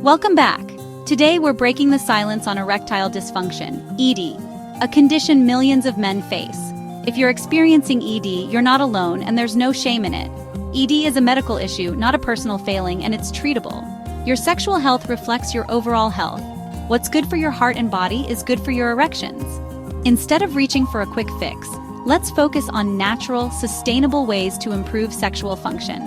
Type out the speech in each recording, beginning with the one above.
Welcome back. Today we're breaking the silence on erectile dysfunction, ED, a condition millions of men face. If you're experiencing ED, you're not alone and there's no shame in it. ED is a medical issue, not a personal failing, and it's treatable. Your sexual health reflects your overall health. What's good for your heart and body is good for your erections. Instead of reaching for a quick fix, let's focus on natural, sustainable ways to improve sexual function.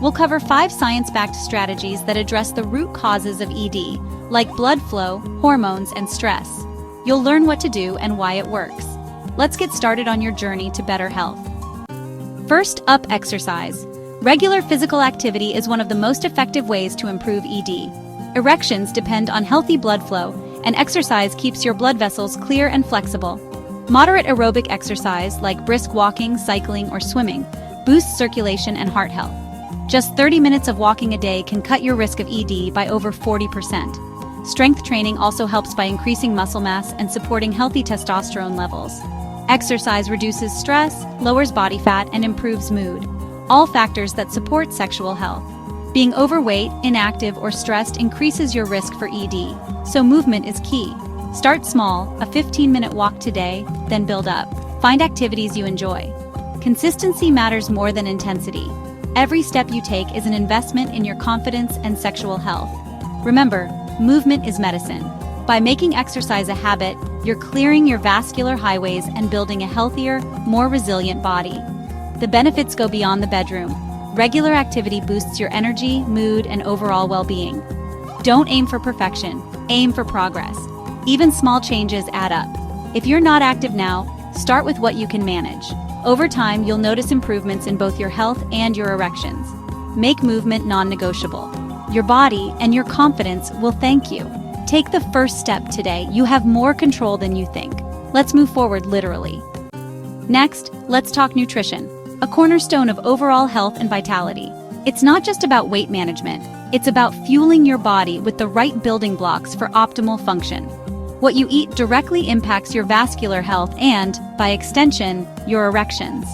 We'll cover 5 science-backed strategies that address the root causes of ED, like blood flow, hormones, and stress. You'll learn what to do and why it works. Let's get started on your journey to better health. First up, exercise. Regular physical activity is one of the most effective ways to improve ED. Erections depend on healthy blood flow, and exercise keeps your blood vessels clear and flexible. Moderate aerobic exercise, like brisk walking, cycling, or swimming, boosts circulation and heart health. Just 30 minutes of walking a day can cut your risk of ED by over 40%. Strength training also helps by increasing muscle mass and supporting healthy testosterone levels. Exercise reduces stress, lowers body fat, and improves mood, all factors that support sexual health. Being overweight, inactive, or stressed increases your risk for ED, so movement is key. Start small, a 15-minute walk today, then build up. Find activities you enjoy. Consistency matters more than intensity. Every step you take is an investment in your confidence and sexual health. Remember, movement is medicine. By making exercise a habit, you're clearing your vascular highways and building a healthier, more resilient body. The benefits go beyond the bedroom. Regular activity boosts your energy, mood, and overall well-being. Don't aim for perfection, aim for progress. Even small changes add up. If you're not active now, start with what you can manage. Over time, you'll notice improvements in both your health and your erections. Make movement non-negotiable. Your body and your confidence will thank you. Take the first step today. You have more control than you think. Let's move forward literally. Next, let's talk nutrition, a cornerstone of overall health and vitality. It's not just about weight management. It's about fueling your body with the right building blocks for optimal function. What you eat directly impacts your vascular health and, by extension, your erections.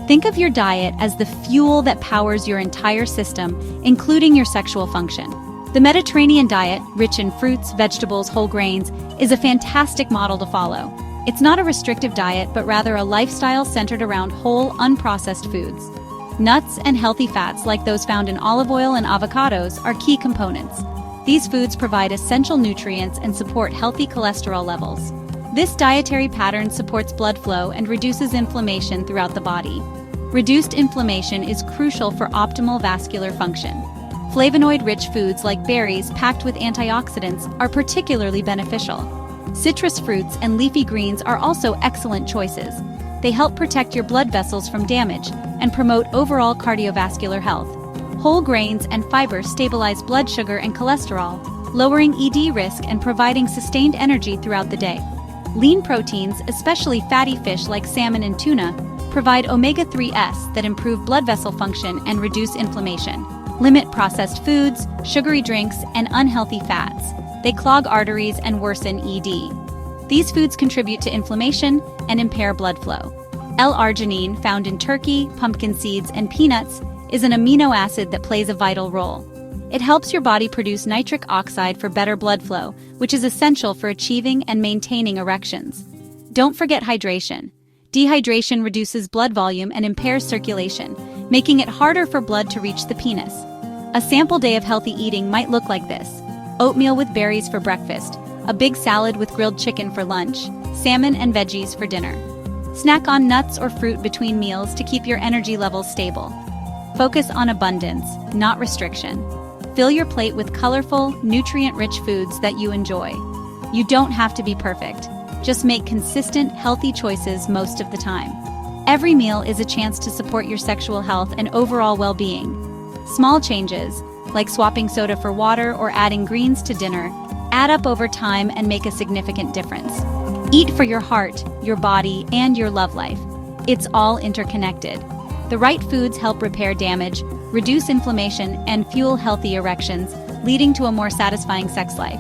Think of your diet as the fuel that powers your entire system, including your sexual function. The Mediterranean diet, rich in fruits, vegetables, whole grains, is a fantastic model to follow. It's not a restrictive diet, but rather a lifestyle centered around whole, unprocessed foods. Nuts and healthy fats like those found in olive oil and avocados are key components. These foods provide essential nutrients and support healthy cholesterol levels. This dietary pattern supports blood flow and reduces inflammation throughout the body. Reduced inflammation is crucial for optimal vascular function. Flavonoid-rich foods like berries packed with antioxidants are particularly beneficial. Citrus fruits and leafy greens are also excellent choices. They help protect your blood vessels from damage and promote overall cardiovascular health. Whole grains and fiber stabilize blood sugar and cholesterol, lowering ED risk and providing sustained energy throughout the day. Lean proteins, especially fatty fish like salmon and tuna, provide omega-3s that improve blood vessel function and reduce inflammation. Limit processed foods, sugary drinks, and unhealthy fats. They clog arteries and worsen ED. These foods contribute to inflammation and impair blood flow. L-arginine, found in turkey, pumpkin seeds, and peanuts, is an amino acid that plays a vital role. It helps your body produce nitric oxide for better blood flow, which is essential for achieving and maintaining erections. Don't forget hydration. Dehydration reduces blood volume and impairs circulation, making it harder for blood to reach the penis. A sample day of healthy eating might look like this: oatmeal with berries for breakfast, a big salad with grilled chicken for lunch, salmon and veggies for dinner. Snack on nuts or fruit between meals to keep your energy levels stable. Focus on abundance, not restriction. Fill your plate with colorful, nutrient-rich foods that you enjoy. You don't have to be perfect. Just make consistent, healthy choices most of the time. Every meal is a chance to support your sexual health and overall well-being. Small changes, like swapping soda for water or adding greens to dinner, add up over time and make a significant difference. Eat for your heart, your body, and your love life. It's all interconnected. The right foods help repair damage, reduce inflammation, and fuel healthy erections, leading to a more satisfying sex life.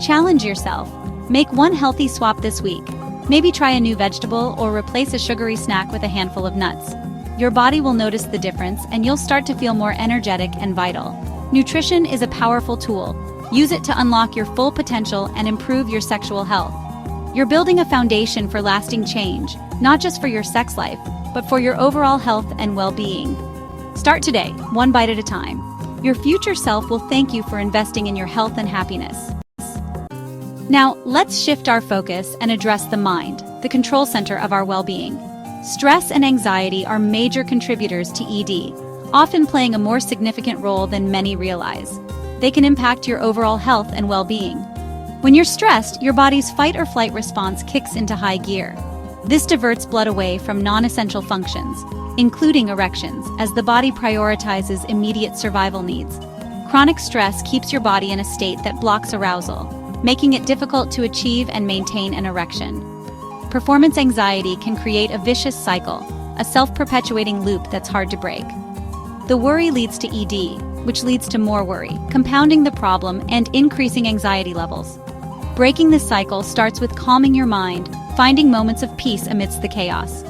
Challenge yourself. Make one healthy swap this week. Maybe try a new vegetable or replace a sugary snack with a handful of nuts. Your body will notice the difference and you'll start to feel more energetic and vital. Nutrition is a powerful tool, Use it to unlock your full potential and improve your sexual health. You're building a foundation for lasting change, not just for your sex life, but for your overall health and well-being. Start today, one bite at a time. Your future self will thank you for investing in your health and happiness. Now, let's shift our focus and address the mind, the control center of our well-being. Stress and anxiety are major contributors to ED, often playing a more significant role than many realize. They can impact your overall health and well-being. When you're stressed, your body's fight or flight response kicks into high gear. This diverts blood away from non-essential functions, including erections, as the body prioritizes immediate survival needs. Chronic stress keeps your body in a state that blocks arousal, making it difficult to achieve and maintain an erection. Performance anxiety can create a vicious cycle, a self-perpetuating loop that's hard to break. The worry leads to ED, which leads to more worry, compounding the problem and increasing anxiety levels. Breaking this cycle starts with calming your mind, finding moments of peace amidst the chaos.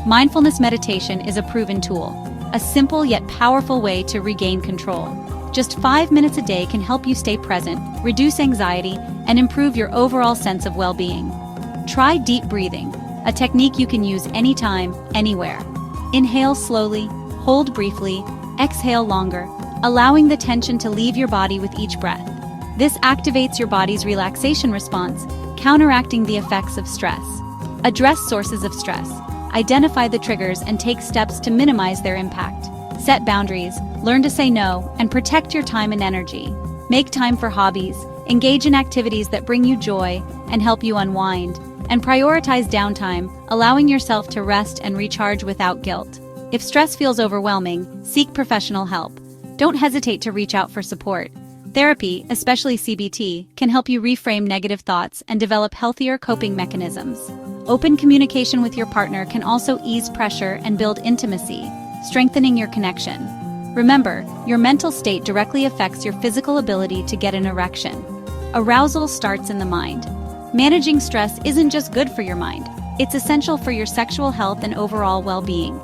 Mindfulness meditation is a proven tool, a simple yet powerful way to regain control. Just 5 minutes a day can help you stay present, reduce anxiety, and improve your overall sense of well-being. Try deep breathing, a technique you can use anytime, anywhere. Inhale slowly, hold briefly, exhale longer, allowing the tension to leave your body with each breath. This activates your body's relaxation response, counteracting the effects of stress. Address sources of stress. Identify the triggers and take steps to minimize their impact. Set boundaries, learn to say no, and protect your time and energy. Make time for hobbies, engage in activities that bring you joy and help you unwind, and prioritize downtime, allowing yourself to rest and recharge without guilt. If stress feels overwhelming, seek professional help. Don't hesitate to reach out for support. Therapy, especially CBT, can help you reframe negative thoughts and develop healthier coping mechanisms. Open communication with your partner can also ease pressure and build intimacy, strengthening your connection. Remember, your mental state directly affects your physical ability to get an erection. Arousal starts in the mind. Managing stress isn't just good for your mind, it's essential for your sexual health and overall well-being.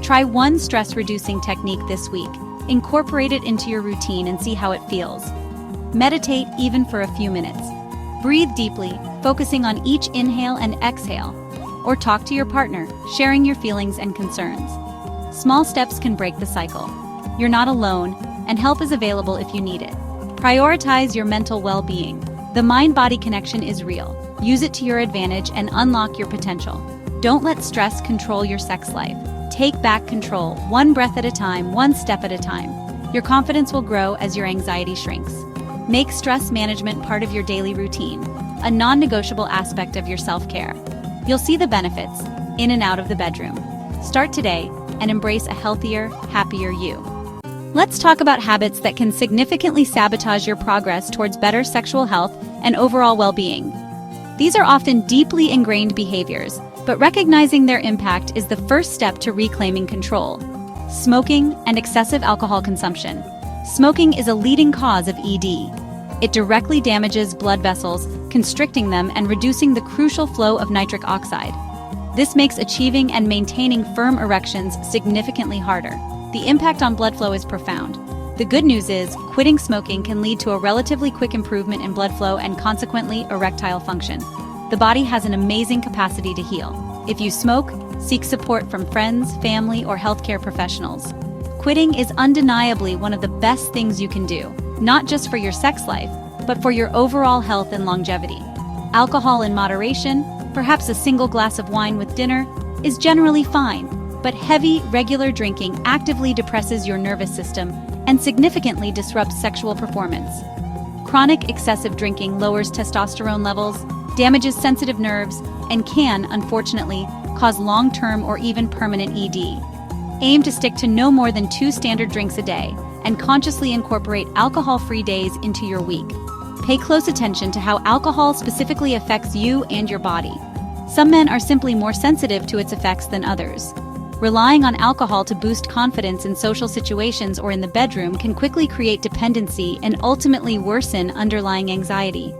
Try one stress-reducing technique this week. Incorporate it into your routine and see how it feels. Meditate even for a few minutes. Breathe deeply, focusing on each inhale and exhale. Or talk to your partner, sharing your feelings and concerns. Small steps can break the cycle. You're not alone, and help is available if you need it. Prioritize your mental well-being. The mind-body connection is real. Use it to your advantage and unlock your potential. Don't let stress control your sex life. Take back control, one breath at a time, one step at a time. Your confidence will grow as your anxiety shrinks. Make stress management part of your daily routine, a non-negotiable aspect of your self-care. You'll see the benefits, in and out of the bedroom. Start today and embrace a healthier, happier you. Let's talk about habits that can significantly sabotage your progress towards better sexual health and overall well-being. These are often deeply ingrained behaviors, but recognizing their impact is the first step to reclaiming control. Smoking and excessive alcohol consumption. Smoking is a leading cause of ED. It directly damages blood vessels, constricting them and reducing the crucial flow of nitric oxide. This makes achieving and maintaining firm erections significantly harder. The impact on blood flow is profound. The good news is, quitting smoking can lead to a relatively quick improvement in blood flow and consequently erectile function. The body has an amazing capacity to heal. If you smoke, seek support from friends, family, or healthcare professionals. Quitting is undeniably one of the best things you can do, not just for your sex life, but for your overall health and longevity. Alcohol in moderation, perhaps a single glass of wine with dinner, is generally fine, but heavy, regular drinking actively depresses your nervous system and significantly disrupts sexual performance. Chronic excessive drinking lowers testosterone levels, damages sensitive nerves, and can, unfortunately, cause long-term or even permanent ED. Aim to stick to no more than 2 standard drinks a day and consciously incorporate alcohol-free days into your week. Pay close attention to how alcohol specifically affects you and your body. Some men are simply more sensitive to its effects than others. Relying on alcohol to boost confidence in social situations or in the bedroom can quickly create dependency and ultimately worsen underlying anxiety.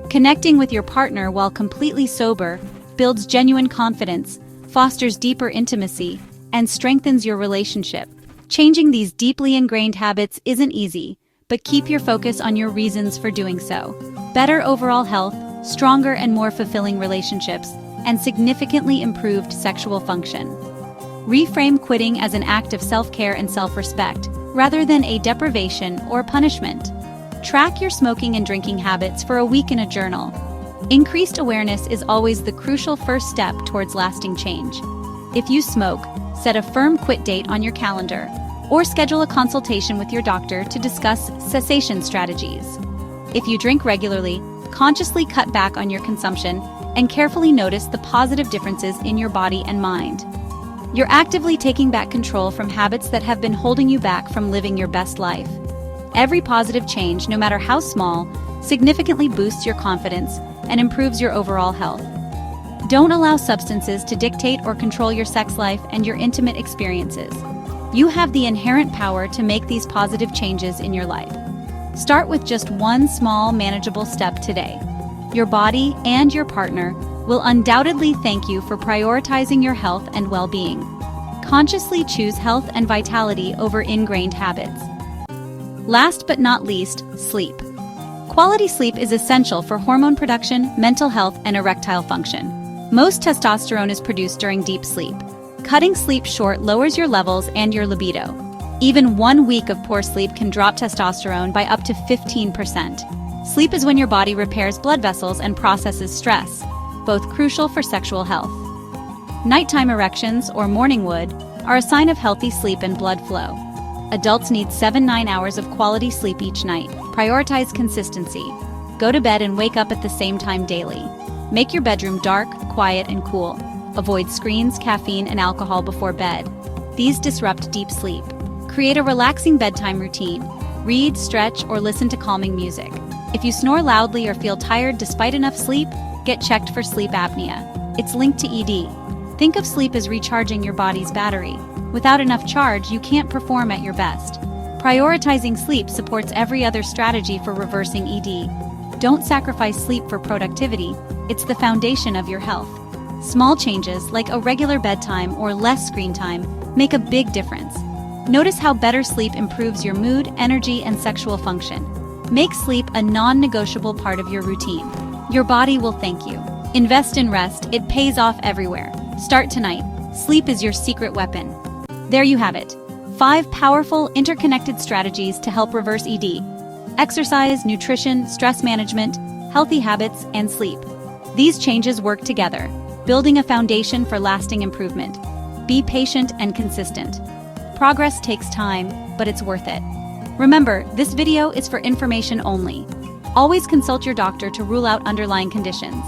Connecting with your partner while completely sober builds genuine confidence, fosters deeper intimacy, and strengthens your relationship. Changing these deeply ingrained habits isn't easy, but keep your focus on your reasons for doing so. Better overall health, stronger and more fulfilling relationships, and significantly improved sexual function. Reframe quitting as an act of self-care and self-respect, rather than a deprivation or punishment. Track your smoking and drinking habits for a week in a journal. Increased awareness is always the crucial first step towards lasting change. If you smoke, set a firm quit date on your calendar, or schedule a consultation with your doctor to discuss cessation strategies. If you drink regularly, consciously cut back on your consumption and carefully notice the positive differences in your body and mind. You're actively taking back control from habits that have been holding you back from living your best life. Every positive change, no matter how small, significantly boosts your confidence and improves your overall health. Don't allow substances to dictate or control your sex life and your intimate experiences. You have the inherent power to make these positive changes in your life. Start with just one small, manageable step today. Your body and your partner will undoubtedly thank you for prioritizing your health and well-being. Consciously choose health and vitality over ingrained habits. Last but not least, sleep. Quality sleep is essential for hormone production, mental health, and erectile function. Most testosterone is produced during deep sleep. Cutting sleep short lowers your levels and your libido. Even 1 week of poor sleep can drop testosterone by up to 15%. Sleep is when your body repairs blood vessels and processes stress, both crucial for sexual health. Nighttime erections, or morning wood, are a sign of healthy sleep and blood flow. Adults need 7-9 hours of quality sleep each night. Prioritize consistency. Go to bed and wake up at the same time daily. Make your bedroom dark, quiet, and cool. Avoid screens, caffeine, and alcohol before bed. These disrupt deep sleep. Create a relaxing bedtime routine. Read, stretch, or listen to calming music. If you snore loudly or feel tired despite enough sleep, get checked for sleep apnea. It's linked to ED. Think of sleep as recharging your body's battery. Without enough charge, you can't perform at your best. Prioritizing sleep supports every other strategy for reversing ED. Don't sacrifice sleep for productivity. It's the foundation of your health. Small changes, like a regular bedtime or less screen time, make a big difference. Notice how better sleep improves your mood, energy, and sexual function. Make sleep a non-negotiable part of your routine. Your body will thank you. Invest in rest. It pays off everywhere. Start tonight. Sleep is your secret weapon. There you have it. 5 powerful, interconnected strategies to help reverse ED. Exercise, nutrition, stress management, healthy habits, and sleep. These changes work together, building a foundation for lasting improvement. Be patient and consistent. Progress takes time, but it's worth it. Remember, this video is for information only. Always consult your doctor to rule out underlying conditions.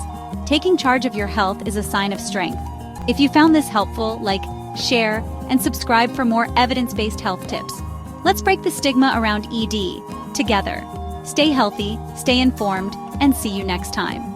Taking charge of your health is a sign of strength. If you found this helpful, like, share, and subscribe for more evidence-based health tips. Let's break the stigma around ED together. Stay healthy, stay informed, and see you next time.